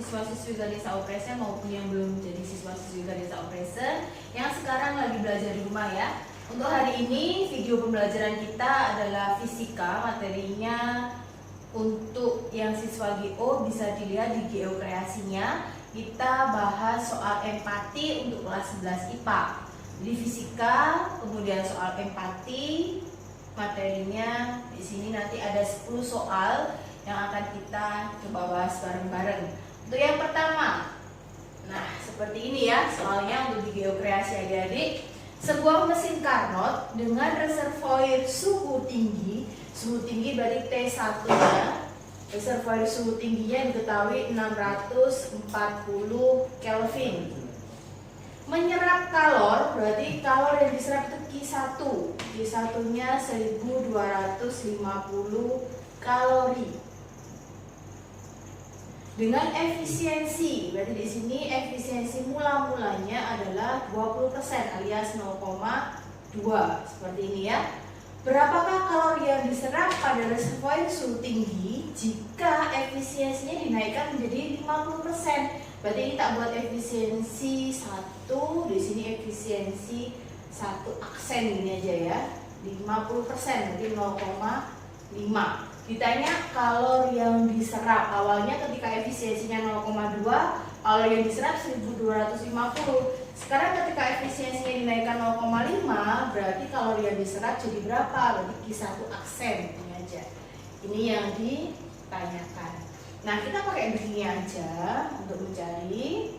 siswa-siswi Ganesha Operation maupun yang belum jadi siswa-siswi Ganesha Operation yang sekarang lagi belajar di rumah ya. Untuk hari ini video pembelajaran kita adalah fisika, materinya untuk yang siswa GO bisa dilihat di geokreasinya. Kita bahas soal empati untuk kelas 11 IPA. Jadi fisika, kemudian soal empati, materinya di sini nanti ada 10 soal yang akan kita coba bahas bareng-bareng. Untuk yang pertama, nah seperti ini ya soalnya untuk di geokreasi adik-adik. Sebuah mesin Carnot dengan reservoir suhu tinggi berarti T1 nya, reservoir suhu tingginya diketahui 640 Kelvin. Menyerap kalor, berarti kalor yang diserap itu Q1. Q1 nya 1250 kalori. Dengan efisiensi, berarti di sini efisiensi mula-mulanya adalah 20% alias 0,2 seperti ini ya. Berapakah kalori yang diserap pada reservoir suhu tinggi jika efisiensinya dinaikkan menjadi 50%? Berarti ini tak buat efisiensi 1, di sini efisiensi 1 aksen ini aja ya. 50% berarti 0,5. Ditanya kalori yang diserap, awalnya ketika efisiensinya 0,2, kalori yang diserap 1250. Sekarang ketika efisiensinya dinaikkan 0,5, berarti kalori yang diserap jadi berapa? Berarti Q1 aksen ini aja. Ini yang ditanyakan. Nah, kita pakai begini aja untuk mencari.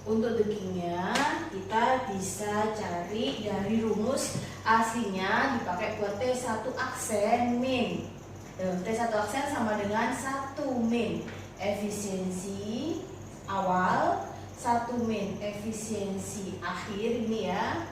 Untuk dekinya kita bisa cari dari rumus aslinya dipakai buat T1 aksen min. T1 aksen sama dengan 1 min efisiensi awal, 1 min efisiensi akhir ini ya,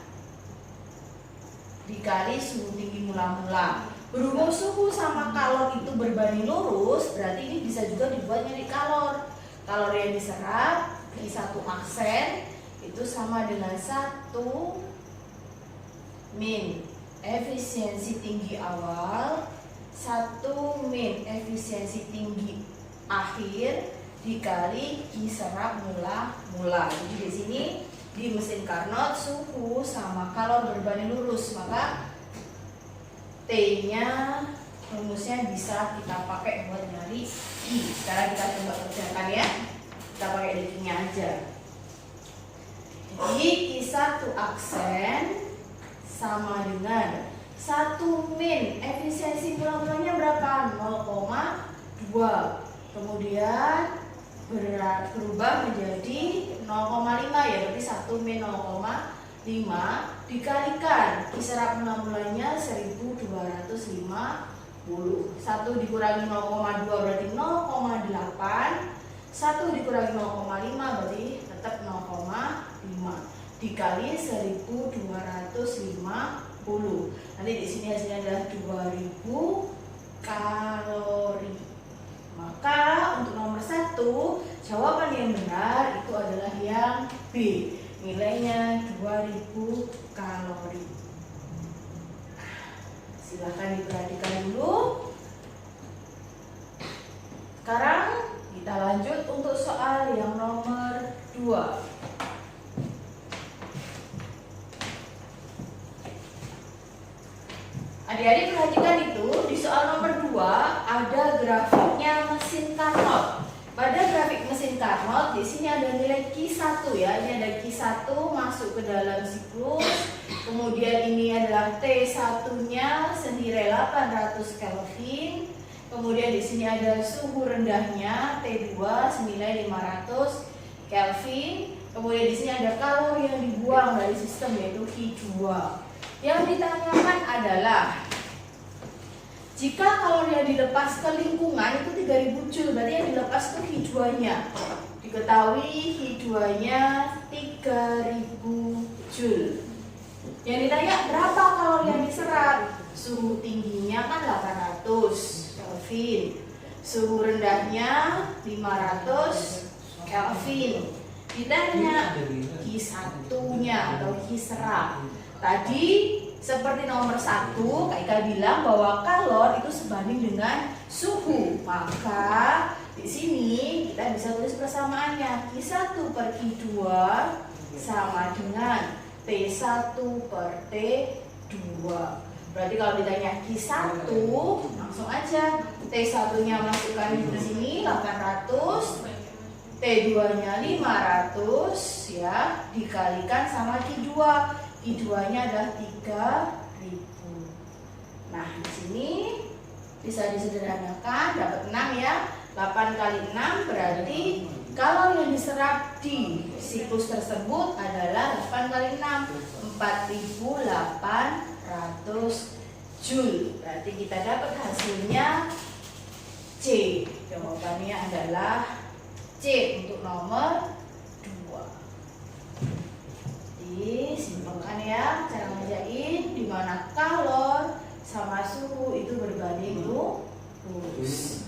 dikali suhu tinggi mula-mula. Berhubung suhu sama kalor itu berbanding lurus, berarti ini bisa juga dibuat nyari kalor. Kalor yang diserap Q1 aksen itu sama dengan 1 min efisiensi tinggi awal, 1 min efisiensi tinggi akhir dikali Q serap mula-mula. Jadi di sini di mesin Carnot suhu sama kalor berbanding lurus, maka T-nya rumusnya bisa kita pakai buat nyari I. Sekarang kita coba kerjakan ya. Kita pakai dekinya aja. Jadi Q1 aksen sama dengan 1 min efisiensi mula-mulanya berapa? 0,2. Kemudian berubah menjadi 0,5 ya, berarti 1 min 0,5 dikalikan Q serap mula-mulanya 1250. 1 dikurangi 0,2 berarti 0,8. 1 dikurangi 0,5 berarti tetap 0,5 dikali 1250. Nanti di sini hasilnya adalah 2000 kalori. Maka untuk nomor 1 jawaban yang benar itu adalah yang B. Nilainya 2000 kalori. Silahkan diperhatikan dulu. Sekarang kita lanjut untuk soal yang nomor 2. Adik-adik perhatikan itu di soal nomor 2 ada grafiknya mesin Carnot. Pada grafik mesin Carnot di sini ada nilai Q1 ya. Ini ada Q1 masuk ke dalam siklus. Kemudian ini adalah T1-nya senilai 800 Kelvin. Kemudian di sini ada suhu rendahnya T2 senilai 500 Kelvin. Kemudian di sini ada kalori yang dibuang dari sistem yaitu Q2. Yang ditanyakan adalah jika kalori yang dilepas ke lingkungan itu 3000 Joule, berarti yang dilepas itu Q2-nya. Diketahui Q2-nya 3000 Joule. Yang ditanya berapa kalori yang diserap? Suhu tingginya kan 800 Kelvin, suhu rendahnya 500 Kelvin. Ditanya Q1-nya atau Q serap. Tadi Seperti nomor 1, Kak Ika bilang bahwa kalor itu sebanding dengan suhu. Maka di sini kita bisa tulis persamaannya. Q1 per Q2 sama dengan T1 per T2. Berarti kalau ditanya Q1, langsung aja T1-nya masukkan di sini 800, T2-nya 500 ya, dikalikan sama Q2. Q2-nya adalah 3000. Nah, di sini bisa disederhanakan dapat 6 ya. 8 kali 6 berarti kalori yang diserap di siklus tersebut adalah 8 kali 6, 4800 Joule. Berarti kita dapat hasilnya C. Jawabannya adalah C untuk nomor 2. Disimpulkan ya cara ngerjain, di mana kalor sama suhu itu berbanding lurus.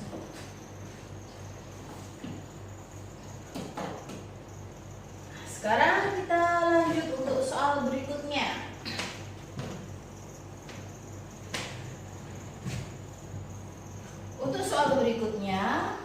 Sekarang kita lanjut untuk soal berikutnya. Untuk soal berikutnya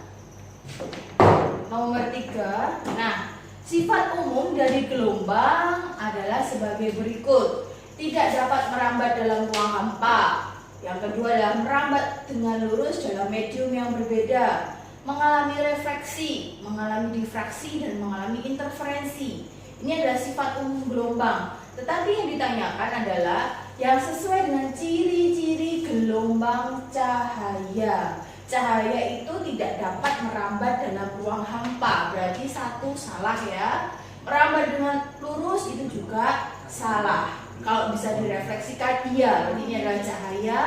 nomor 3. Nah, sifat umum dari gelombang adalah sebagai berikut. Tidak dapat merambat dalam ruang hampa. Yang kedua adalah merambat dengan lurus dalam medium yang berbeda. Mengalami refleksi, mengalami difraksi, dan mengalami interferensi. Ini adalah sifat umum gelombang. Tetapi yang ditanyakan adalah yang sesuai dengan ciri-ciri gelombang cahaya. Cahaya itu tidak dapat merambat dalam ruang hampa. Berarti 1 salah ya. Merambat dengan lurus itu juga salah. Kalau bisa direfleksikan iya, berarti ini adalah cahaya.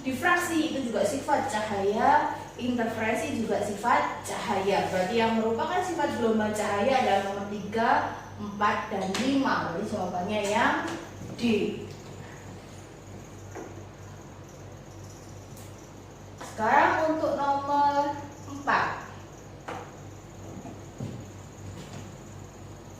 Difraksi itu juga sifat cahaya. Interferensi juga sifat cahaya. Berarti yang merupakan sifat gelombang cahaya adalah nomor 3, 4, dan 5. Berarti jawabannya yang D. Sekarang untuk nomor 4.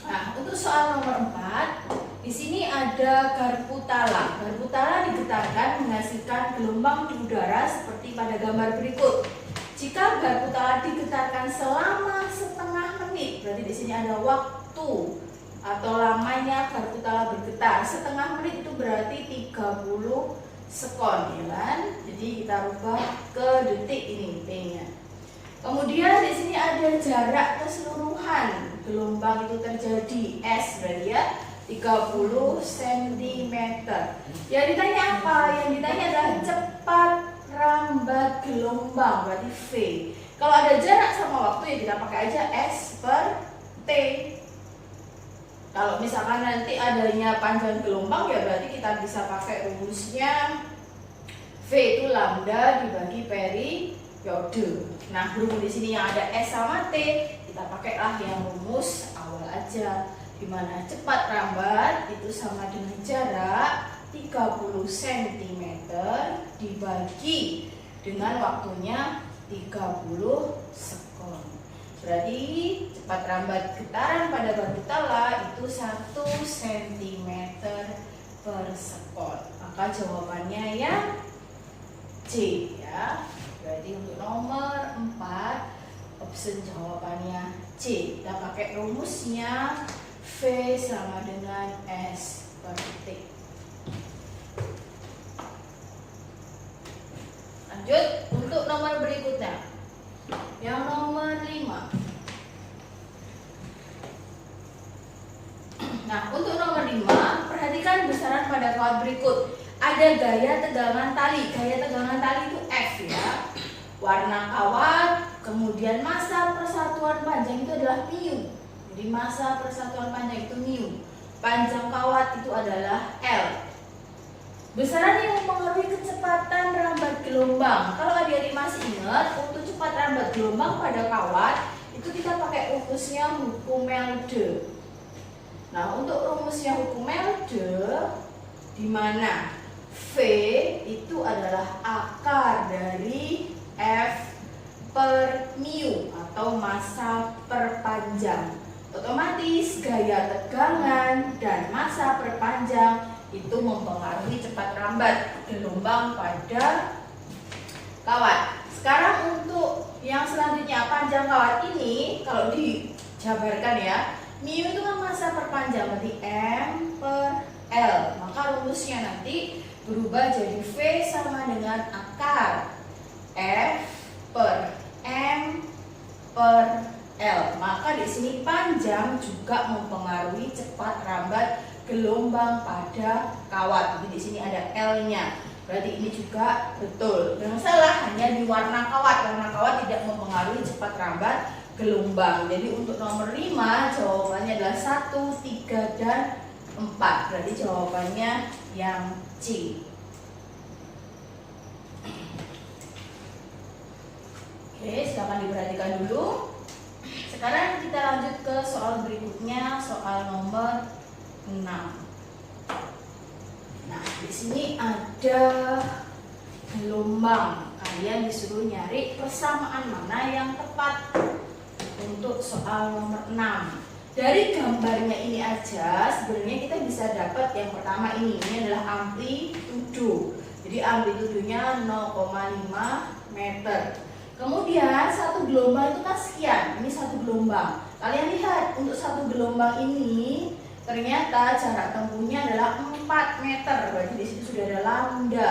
Nah, untuk soal nomor 4, di sini ada garpu tala. Garpu tala digetarkan menghasilkan gelombang di udara seperti pada gambar berikut. Jika garpu tala digetarkan selama setengah menit, berarti di sini ada waktu atau lamanya garpu tala bergetar. Setengah menit itu berarti 30 sekon, ya kan? Jadi kita rubah ke detik ini P-nya. Kemudian di sini ada jarak keseluruhan gelombang itu terjadi S, berarti ya 30 cm. Yang ditanya apa? Yang ditanya adalah cepat rambat gelombang, berarti V. Kalau ada jarak sama waktu ya kita pakai aja S per T. Kalau misalkan nanti adanya panjang gelombang ya berarti kita bisa pakai rumusnya V itu lambda dibagi periode. Nah, berhubung di sini yang ada S sama T, kita pakailah yang rumus awal aja, dimana cepat rambat itu sama dengan jarak 30 cm dibagi dengan waktunya 30 sekon. Berarti cepat rambat getaran pada garpu tala itu 1 cm per sekon. Maka jawabannya yang C ya. Berarti untuk nomor 4 option jawabannya C. Kita pakai rumusnya V sama dengan S per T. Lanjut untuk nomor berikutnya. Yang nomor 5. Nah, untuk nomor 5, perhatikan besaran pada kawat berikut. Ada gaya tegangan tali. Gaya tegangan tali itu F ya. Warna kawat, kemudian massa persatuan panjang itu adalah mu. Jadi massa persatuan panjang itu mu. Panjang kawat itu adalah L. Besaran yang mempengaruhi kecepatan rambat gelombang. Kalau adik-adik masih ingat, untuk cepat rambat gelombang pada kawat itu kita pakai rumusnya hukum Melde. Nah, untuk rumusnya hukum Melde, di mana V itu adalah akar dari F per mu atau massa per panjang. Otomatis gaya tegangan dan massa per panjang itu mempengaruhi cepat rambat gelombang pada kawat. Sekarang untuk yang selanjutnya, panjang kawat ini kalau dijabarkan ya, mu itu kan massa perpanjang, berarti M per L. Maka rumusnya nanti berubah jadi V sama dengan akar F per M per L. Maka di sini panjang juga mempengaruhi cepat rambat gelombang pada kawat. Jadi di sini ada L-nya. Berarti ini juga betul. Yang salah hanya di warna kawat. Warna kawat tidak mempengaruhi cepat rambat gelombang. Jadi untuk nomor 5 jawabannya adalah 1, 3, dan 4. Berarti jawabannya yang C. Oke, silakan diperhatikan dulu. Sekarang kita lanjut ke soal berikutnya, soal nomor 6. Nah, di sini ada gelombang. Kalian disuruh nyari persamaan mana yang tepat untuk soal nomor 6. Dari gambarnya ini aja sebenarnya kita bisa dapat yang pertama ini adalah amplitudo. Jadi amplitudonya 0,5 meter. Kemudian satu gelombang itu kan sekian. Ini satu gelombang. Kalian lihat untuk satu gelombang ini ternyata jarak tempuhnya adalah 4 meter. Berarti di situ sudah ada lambda.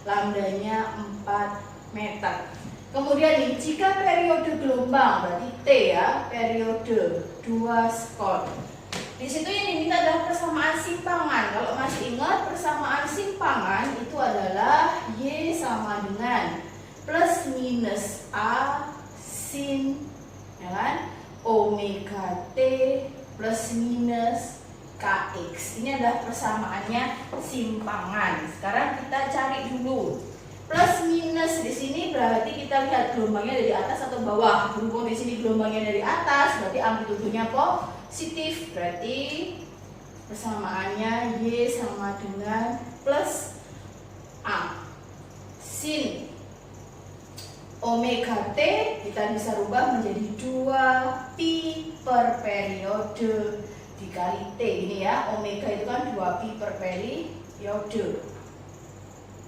Lambdanya 4 meter. Kemudian nih, jika periode gelombang berarti T ya, periode 2 skot. Di situ yang diminta adalah persamaan simpangan. Kalau masih ingat, persamaan simpangan itu adalah Y sama dengan plus minus A sin ya kan, omega T plus minus KX. Ini adalah persamaannya simpangan. Sekarang kita cari dulu. Plus minus di sini berarti kita lihat gelombangnya dari atas atau bawah. Berhubung di sini gelombangnya dari atas, berarti amplitudonya positif. Berarti persamaannya Y sama dengan plus A sin omega T kita bisa rubah menjadi 2 pi per periode dikali T. Ini ya, omega itu kan 2 pi per periode.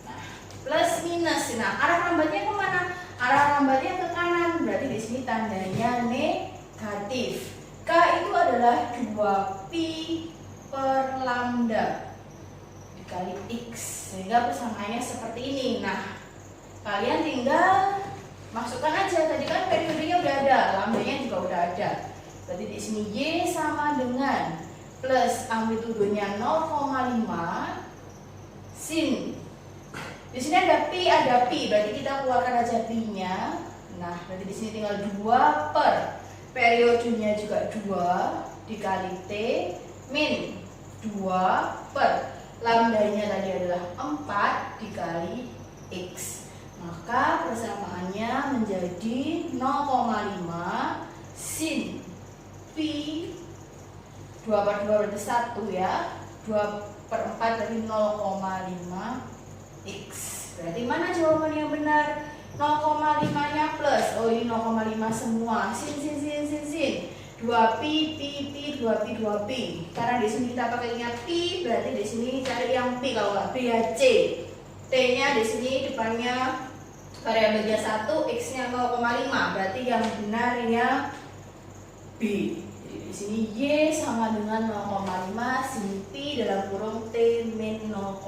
Nah, plus minus. Nah, arah rambatnya kemana? Arah rambatnya ke kanan. Berarti di sini tandanya negatif. K itu adalah 2 pi per lambda dikali X. Sehingga persamaannya seperti ini. Nah, kalian tinggal masukkan aja. Tadi kan periodenya udah ada, lambdanya juga udah ada. Berarti di sini Y sama dengan plus amplitudonya 0,5 sin. Di sini ada pi, berarti kita keluarkan aja pi-nya. Nah, berarti di sini tinggal 2 per periodenya juga 2 dikali T min 2 per lambdanya tadi adalah 4 dikali X. Maka persamaannya menjadi 0,5 sin pi 2 per 2 berarti 1 ya, 2 per 4 berarti 0,5 X. Berarti mana jawaban yang benar? 0,5 nya plus. Oh, ini 0,5 semua. Sin 2 pi 2 pi 2 pi. Karena di sini kita pakainya pi, berarti di sini cari yang pi. Kalau nggak pi ya C. T-nya di sini depannya variabelnya 1, X-nya 0,5. Berarti yang benarnya B. Jadi di sini Y sama dengan 0,5 sin pi dalam kurung T min 0,5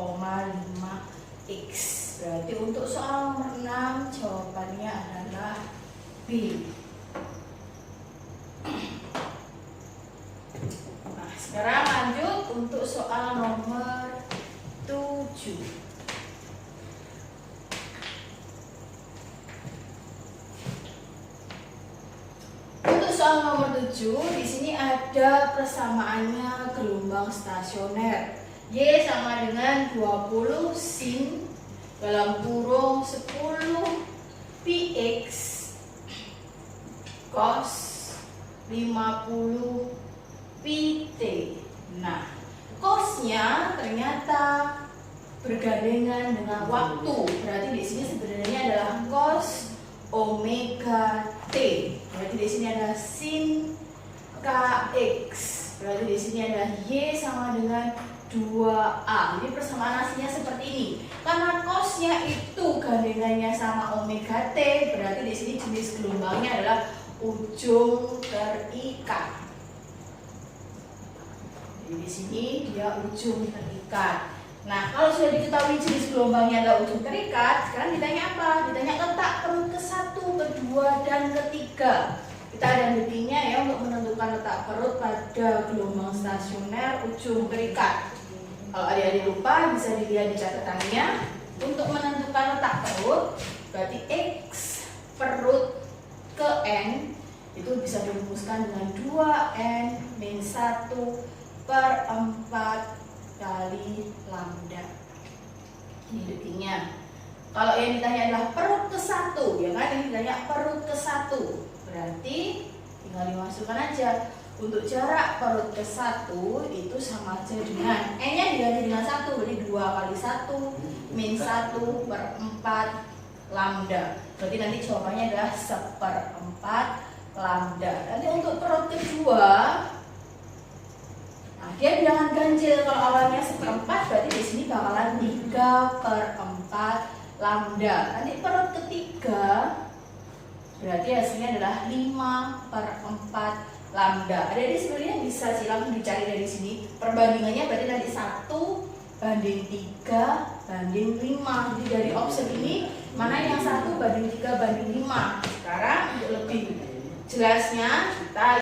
X. Berarti untuk soal nomor 6 jawabannya adalah B. Nah, sekarang lanjut untuk soal nomor 7. Untuk soal nomor 7, di sini ada persamaannya gelombang stasioner. Y sama dengan 20 sin dalam kurung 10 px cos 50 pt. Nah, cosnya ternyata bergandengan dengan waktu. Berarti di sini sebenarnya adalah cos omega t. Berarti di sini ada sin kx. Berarti di sini ada y sama dengan 2A. Jadi persamaan hasilnya seperti ini. Karena cosnya itu gandengannya sama omega T, berarti di sini jenis gelombangnya adalah ujung terikat. Jadi di sini dia ujung terikat. Nah, kalau sudah diketahui jenis gelombangnya adalah ujung terikat, sekarang ditanya apa? Ditanya letak perut ke-1, ke-2, dan ke-3. Kita ada buktinya ya untuk menentukan letak perut pada gelombang stasioner ujung terikat. Kalau adik-adik lupa bisa dilihat di catatannya. Untuk menentukan letak perut, berarti X perut ke N itu bisa dirumuskan dengan 2N min 1 per 4 kali lambda. Ini detiknya. Kalau yang ditanya adalah perut ke-1, ya kan? Yang ditanya perut ke-1, berarti tinggal dimasukkan aja. Untuk jarak perut ke-1 itu sama aja dengan N-nya diganti dengan 1, berarti 2 kali 1 min 1 per 4 lambda. Berarti nanti jawabannya adalah 1/4 lambda. Nanti untuk perut kedua, nah, dia bilangan ganjil. Kalau awalnya 1/4, berarti di sini bakalan 3/4 lambda. Nanti perut ketiga, berarti hasilnya adalah 5/4 lambda. Adik-adik sebenarnya bisa sih langsung dicari dari sini. Perbandingannya berarti nanti 1 banding 3 banding 5. Jadi dari option ini mana yang 1 banding 3 banding 5. Sekarang untuk lebih jelasnya kita